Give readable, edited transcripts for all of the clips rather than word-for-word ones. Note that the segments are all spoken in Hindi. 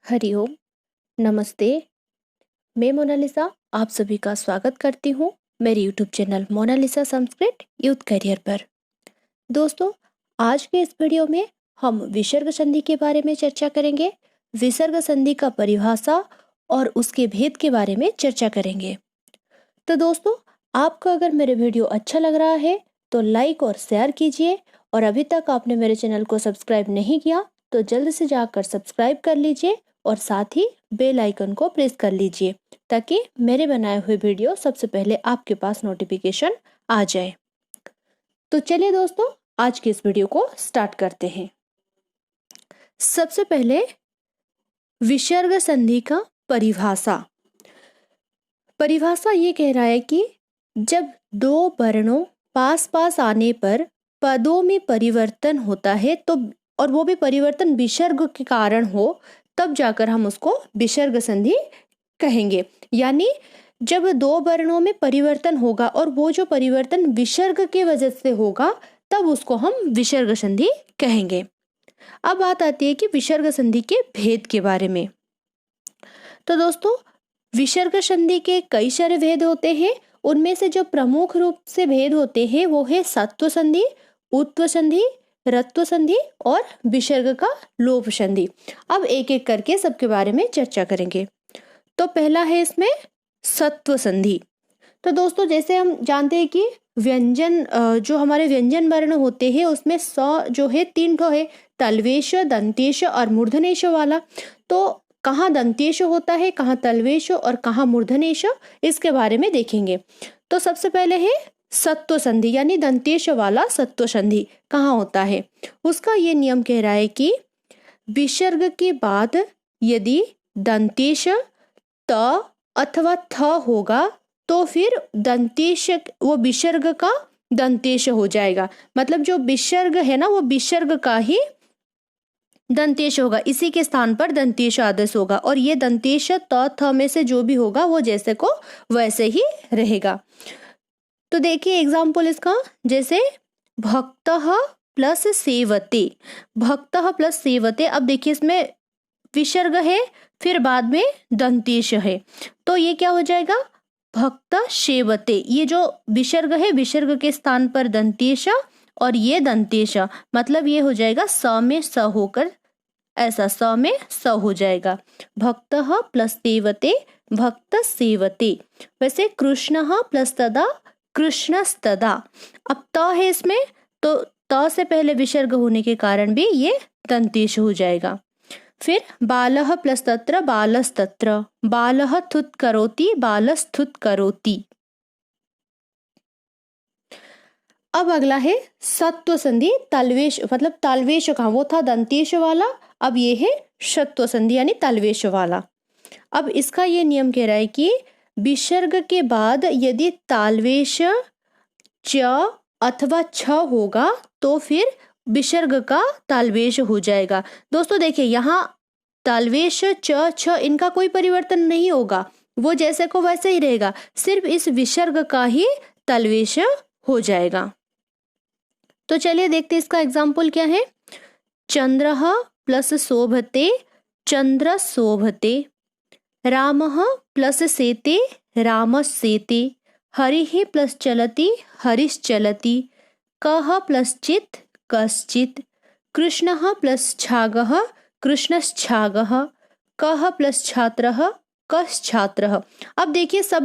हरिओम, नमस्ते। मैं मोनालिसा आप सभी का स्वागत करती हूँ मेरे YouTube channel Monalisa Sanskrit youth career पर। दोस्तों, आज के इस वीडियो में हम विसर्ग संधि के बारे में चर्चा करेंगे। विसर्ग संधि का परिभाषा और उसके भेद के बारे में चर्चा करेंगे। तो दोस्तों, आपको अगर मेरे वीडियो अच्छा लग रहा है तो लाइक और शेयर कीजिए, और अभी तक आपने मेरे चैनल को सब्सक्राइब नहीं किया तो जल्द से जाकर सब्सक्राइब कर लीजिए और साथ ही बेल आइकन को प्रेस कर लीजिए ताकि मेरे बनाए हुए वीडियो सबसे पहले आपके पास नोटिफिकेशन आ जाए। तो चलिए दोस्तों, आज के इस वीडियो को स्टार्ट करते हैं। सबसे पहले विसर्ग संधि का परिभाषा ये कह रहा है कि जब दो वर्णों पास पास आने पर पदों में परिवर्तन होता है तो, और वो भी परिवर्तन विसर्ग के कारण हो, तब जाकर हम उसको विसर्ग संधि कहेंगे। यानी जब दो वर्णों में परिवर्तन होगा और वो जो परिवर्तन विसर्ग की वजह से होगा तब उसको हम विसर्ग संधि कहेंगे। अब बात आती है कि विसर्ग संधि के भेद के बारे में। तो दोस्तों, विसर्ग संधि के कई सारे भेद होते हैं। उनमें से जो प्रमुख रूप से भेद होते हैं वो है सत्व संधि, उत्व संधि, रत्व संधि और विसर्ग का लोप संधि। अब एक एक करके सबके बारे में चर्चा करेंगे। तो पहला है इसमें सत्व संधि। तो दोस्तों, जैसे हम जानते हैं कि व्यंजन जो हमारे व्यंजन वर्ण होते हैं उसमें जो है 3 ठो है, तलवेश, दंतेश और मूर्धनेश वाला। तो कहाँ दंतेश होता है, कहाँ तलवेश और कहाँ मूर्धनेश, इसके बारे में देखेंगे। तो सबसे पहले है सत्व संधि, यानी दंतेश वाला सत्व संधि कहाँ होता है। उसका ये नियम कह रहा है कि विसर्ग के बाद यदि दंतेश त अथवा थ होगा तो फिर दंतेश वो विसर्ग का दंतेश हो जाएगा। मतलब जो विसर्ग है ना वो विसर्ग का ही दंतेश होगा, इसी के स्थान पर दंतेश आदेश होगा, और ये दंतेश त थ में से जो भी होगा वो जैसे को वैसे ही रहेगा। तो देखिए एग्जाम्पल इसका, जैसे भक्तः प्लस सेवते, भक्तः प्लस सेवते। अब देखिए इसमें विसर्ग है फिर बाद में दंतेश है, तो ये क्या हो जाएगा, भक्त सेवते। ये जो विसर्ग है विसर्ग के स्थान पर दंतेश और ये दंतेश, मतलब ये हो जाएगा स में स होकर, ऐसा स में स हो जाएगा। भक्तः प्लस सेवते, भक्त सेवते। वैसे कृष्णः प्लस तदा, कृष्णस्तदा। अब त है इसमें, तो त से पहले विसर्ग होने के कारण भी ये दंतेश हो जाएगा। फिर बालः प्लस तत्र, बालस्तत्र। बालः थुत करोति, बालस्थुत करोति। अब अगला है सत्व संधि, तलवेश, मतलब तालवेश कहाँ, वो था दंतेश वाला, अब ये है सत्व संधि यानी तलवेश वाला। अब इसका ये नियम कह रहा है कि विसर्ग के बाद यदि तालवेश च अथवा छ होगा तो फिर विसर्ग का तालवेश हो जाएगा। दोस्तों देखिए, यहाँ तालवेश च छ इनका कोई परिवर्तन नहीं होगा, वो जैसे को वैसे ही रहेगा, सिर्फ इस विसर्ग का ही तालवेश हो जाएगा। तो चलिए देखते हैं इसका एग्जाम्पल क्या है। चंद्रः प्लस शोभते, चंद्र शोभते। रामः प्लस सेते, रामस्सेते। हरिः प्लस चलति, हरिश्चलति। कः प्लस चित्, कश्चित्। कृष्णः प्लस छागः, कृष्णश्छागः। कः प्लस छात्रः, कश्छात्रः। अब देखिए सब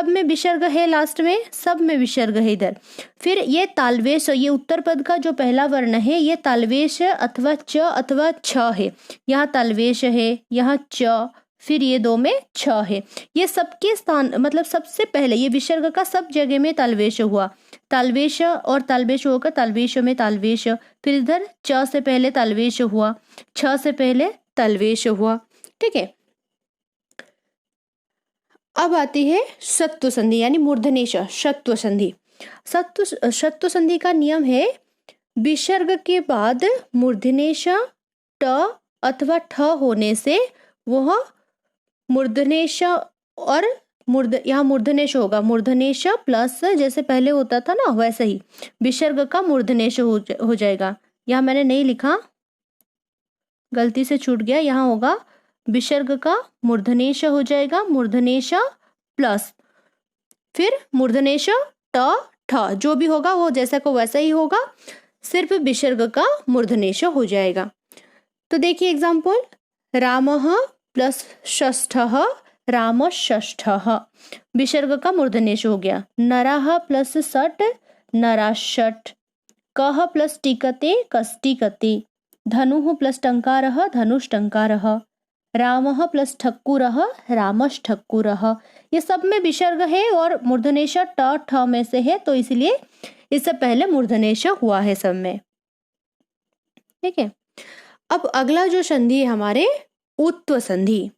में विसर्ग है, लास्ट में सब में विसर्ग है इधर। फिर ये तालवेश, ये उत्तर पद का जो पहला वर्ण है ये तालवेश अथवा च अथवा छ है। यहाँ तालवेश है, यहाँ च, फिर ये दो में छ है। ये सबके स्थान, मतलब सबसे पहले ये विसर्ग का सब जगह में तालवेश हुआ, तालवेश और तालवेश होकर तालवेश में तालवेश। फिर इधर च से पहले तालवेश हुआ, छ से पहले तालवेश हुआ। ठीक है। अब आती है सत्व संधि यानी मूर्धनेश सत्व संधि। सत्व संधि का नियम है विसर्ग के बाद मूर्धनेश ट अथवा ठ होने से वह मूर्धनेश और यहाँ मूर्धनेश होगा, मूर्धनेश प्लस जैसे पहले होता था ना वैसे ही विसर्ग का मूर्धनेश हो जाएगा। यहाँ मैंने नहीं लिखा, गलती से छूट गया, यहाँ होगा विसर्ग का मूर्धनेश हो जाएगा, मूर्धनेश प्लस फिर मूर्धनेश ट ठ, जो भी होगा वो जैसा को वैसा ही होगा, सिर्फ विसर्ग का मूर्धनेश हो जाएगा। तो देखिए एग्जाम्पल, रामः प्लस षष्ठः रामषष्ठः, विसर्ग का मूर्धनेश हो गया। नरः प्लस षट् नराषट्, कः प्लस टिकते कष्टिकते, धनुः प्लस टंकारः धनुष्टंकारः, रामः प्लस ठक्कुरः रामष्ठक्कुरः। ये सब में विसर्ग है और मूर्धनेश ट ठ में से है, तो इसलिए इससे पहले मूर्धनेश हुआ है सब में। ठीक है, अब अगला जो संधि है हमारे उत्व संधि।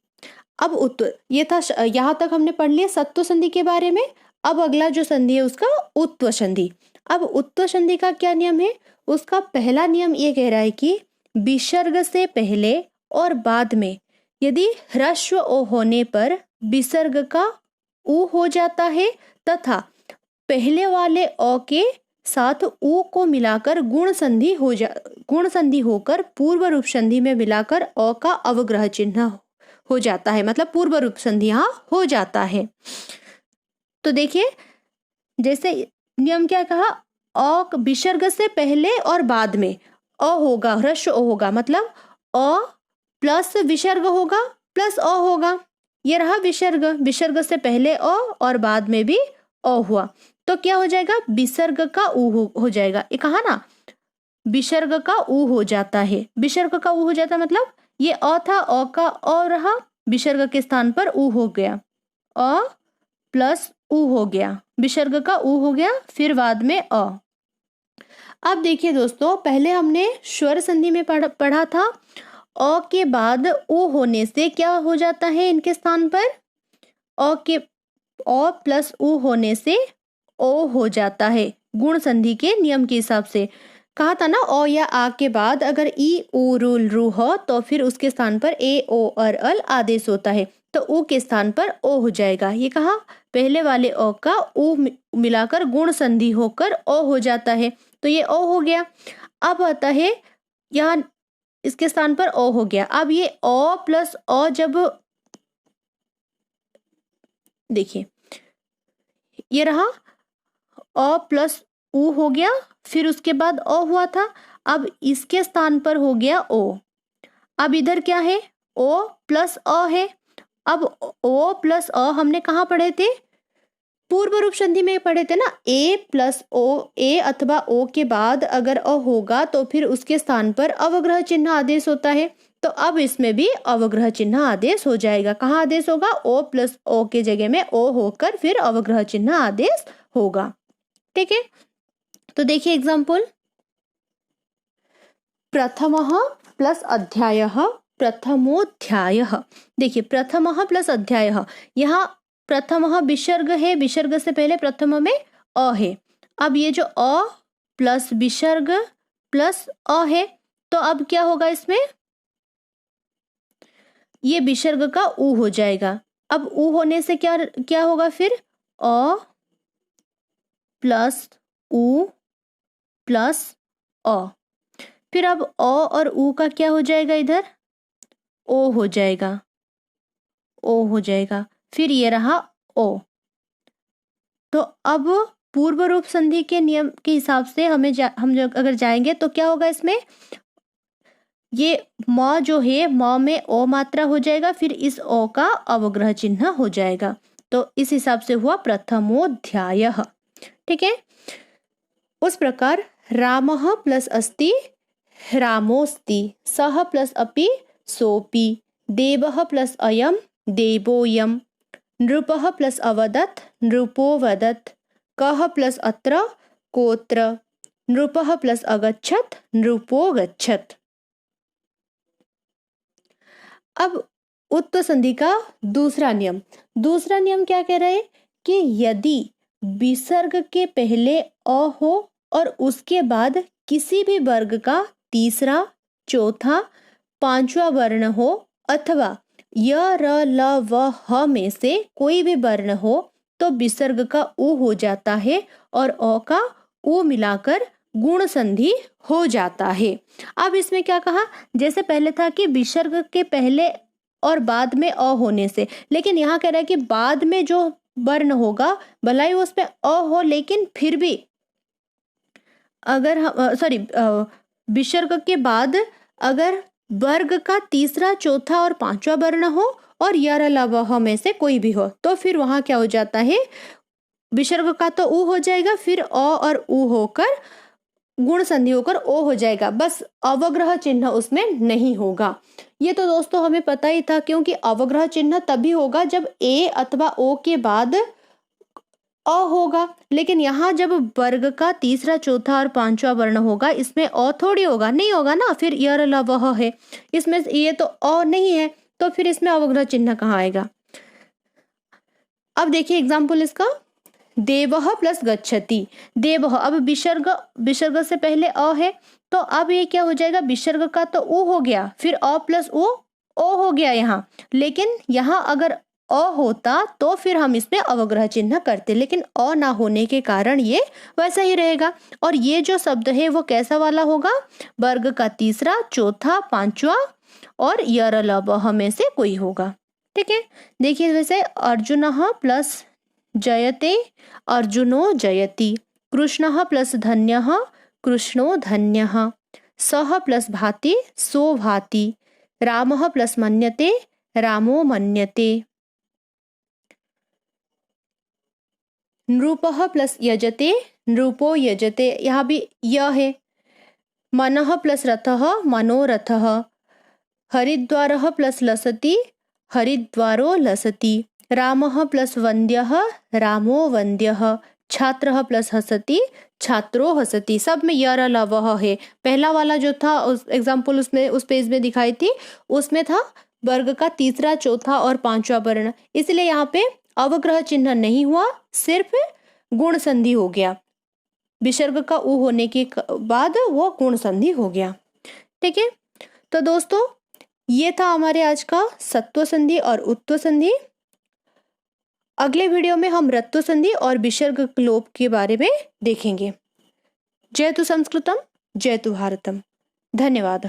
अब उत्व, ये था यहाँ तक हमने पढ़ लिया सत्व संधि के बारे में। अब अगला जो संधि है उसका उत्व संधि। अब उत्व संधि का क्या नियम है? उसका पहला नियम ये कह रहा है कि विसर्ग से पहले और बाद में यदि ह्रस्व ओ होने पर विसर्ग का उ हो जाता है तथा पहले वाले अ के साथ उ को मिलाकर गुण संधि होकर पूर्व रूप संधि में मिलाकर अ का अवग्रह चिन्ह हो जाता है, मतलब पूर्व रूप संधि यहाँ हो जाता है। तो देखिए, जैसे नियम क्या कहा, अ विसर्ग से पहले और बाद में अ होगा, ह्रस्व अ होगा, मतलब अ प्लस विसर्ग होगा प्लस अ होगा। ये रहा विसर्ग, विसर्ग से पहले अ और बाद में भी अ हुआ, तो क्या हो जाएगा, विसर्ग का उ हो जाएगा। ये कहा ना, विसर्ग का उ हो जाता है, विसर्ग का उ हो जाता मतलब ये अ था, अ का अ रहा, विसर्ग के स्थान पर उ हो गया, अ प्लस उ हो गया, विसर्ग का उ हो गया, फिर बाद में अ। अब देखिए दोस्तों, पहले हमने स्वर संधि में पढ़ा था, अ के बाद उ होने से क्या हो जाता है इनके स्थान पर, अ प्लस उ होने से ओ हो जाता है गुण संधि के नियम के हिसाब से। कहा था ना, ओ या आ के बाद अगर ई उ रुल रू हो तो फिर उसके स्थान पर ए ओ और अल आदेश होता है, तो उ के स्थान पर ओ हो जाएगा। ये कहा, पहले वाले ओ का उ मिलाकर गुण संधि होकर ओ हो जाता है, तो ये ओ हो गया। अब आता है यहाँ इसके स्थान पर ओ हो गया। अब ये ओ प्लस ओ, जब देखिए ये रहा अ प्लस उ हो गया, फिर उसके बाद अ हुआ था, अब इसके स्थान पर हो गया ओ। अब इधर क्या है, ओ प्लस अ है। अब ओ प्लस अ हमने कहाँ पढ़े थे, पूर्व रूप संधि में पढ़े थे ना, ए प्लस ओ, ए अथवा ओ के बाद अगर अ होगा तो फिर उसके स्थान पर अवग्रह चिन्ह आदेश होता है, तो अब इसमें भी अवग्रह चिन्ह आदेश हो जाएगा। कहाँ आदेश होगा, ओ प्लस ओ के जगह में ओ होकर फिर अवग्रह चिन्ह आदेश होगा। ठीक है, तो देखिए एग्जाम्पल, प्रथमः प्लस अध्यायः प्रथमोध्यायः। देखिए प्रथमः प्लस अध्यायः, यहाँ प्रथमः विसर्ग है, विसर्ग से पहले प्रथम में अ है। अब ये जो अ प्लस विसर्ग प्लस अ है, तो अब क्या होगा इसमें, ये विसर्ग का उ हो जाएगा। अब उ होने से क्या क्या होगा, फिर अ प्लस उ प्लस अ, फिर अब अ और उ का क्या हो जाएगा, इधर ओ हो जाएगा, ओ हो जाएगा, फिर ये रहा ओ। तो अब पूर्व रूप संधि के नियम के हिसाब से हम अगर जाएंगे तो क्या होगा इसमें, ये म जो है म में ओ मात्रा हो जाएगा, फिर इस ओ का अवग्रह चिन्ह हो जाएगा, तो इस हिसाब से हुआ प्रथमोध्यायः। ठीक है, उस प्रकार रामः प्लस अस्ति रामोस्ति, सः प्लस अपि सोऽपि, देवः प्लस अयं देवोऽयं, नृपः प्लस अवदत् नृपोऽवदत्, कः प्लस अत्र कोऽत्र, नृपः प्लस अगच्छत् नृपोऽगच्छत्। अब उत्व संधि का दूसरा नियम क्या कह रहे हैं कि यदि विसर्ग के पहले अ हो और उसके बाद किसी भी वर्ग का तीसरा, चौथा, पांचवा वर्ण हो अथवा य र ल व ह में से कोई भी वर्ण हो, तो विसर्ग का उ हो जाता है और अ का उ मिलाकर गुण संधि हो जाता है। अब इसमें क्या कहा, जैसे पहले था कि विसर्ग के पहले और बाद में अ होने से। लेकिन यहाँ कह रहा है कि बाद में जो वर्ण होगा भला ही उस पे अ हो, लेकिन फिर भी अगर विसर्ग के बाद अगर वर्ग का तीसरा, चौथा और पांचवा वर्ण हो और यर लवह में से कोई भी हो, तो फिर वहां क्या हो जाता है, विसर्ग का तो उ हो जाएगा, फिर अ और उ होकर गुण संधि होकर ओ हो जाएगा, बस अवग्रह चिन्ह उसमें नहीं होगा। ये तो दोस्तों हमें पता ही था, क्योंकि अवग्रह चिन्ह तभी होगा जब ए अथवा ओ के बाद अ होगा। लेकिन यहाँ जब वर्ग का तीसरा, चौथा और पांचवा वर्ण होगा, इसमें अ थोड़ी होगा, नहीं होगा ना, फिर यर लवह है, इसमें ये तो अ नहीं है, तो फिर इसमें अवग्रह चिन्ह कहाँ आएगा। अब देखिए एग्जाम्पल इसका, देवः प्लस गच्छति। देवः, अब विसर्ग से पहले अ है, तो अब ये क्या हो जाएगा, विसर्ग का तो उ हो गया, फिर अ प्लस ओ हो गया यहाँ। लेकिन यहाँ अगर अ होता तो फिर हम इसमें अवग्रह चिन्ह करते, लेकिन अ ना होने के कारण ये वैसा ही रहेगा। और ये जो शब्द है वो कैसा वाला होगा, वर्ग का तीसरा, चौथा, पांचवा और यर लवह में से कोई होगा। ठीक है, देखिए वैसे अर्जुनः प्लस जयते, अर्जुनो जयति। कृष्णः प्लस धन्यः, कृष्णो धन्यः। सः प्लस भाति, सो भाति। रामः प्लस मन्यते, रामो मन्यते। नृपः प्लस यजते, नृपो यजते, यहाँ भी य है। मनः प्लस रथः, मनोरथः। हरिद्वारः प्लस लसति, हरिद्वारो लसति। रामः प्लस वन्द्यः, रामो वन्द्यः। छात्रः प्लस हसति, छात्रो हसति। सब में यर लवह है। पहला वाला जो था उस एग्जाम्पल उसमें उस पेज में दिखाई थी, उसमें था वर्ग का तीसरा, चौथा और पांचवा वर्ण, इसलिए यहाँ पे अवग्रह चिन्ह नहीं हुआ, सिर्फ गुण संधि हो गया। विसर्ग का उ होने के बाद वो गुण संधि हो गया। ठीक है, तो दोस्तों ये था हमारे आज का सत्व संधि और उत्व संधि। अगले वीडियो में हम रत्व संधि और विसर्ग लोप के बारे में देखेंगे। जयतु संस्कृतम, जयतु भारतम। धन्यवाद।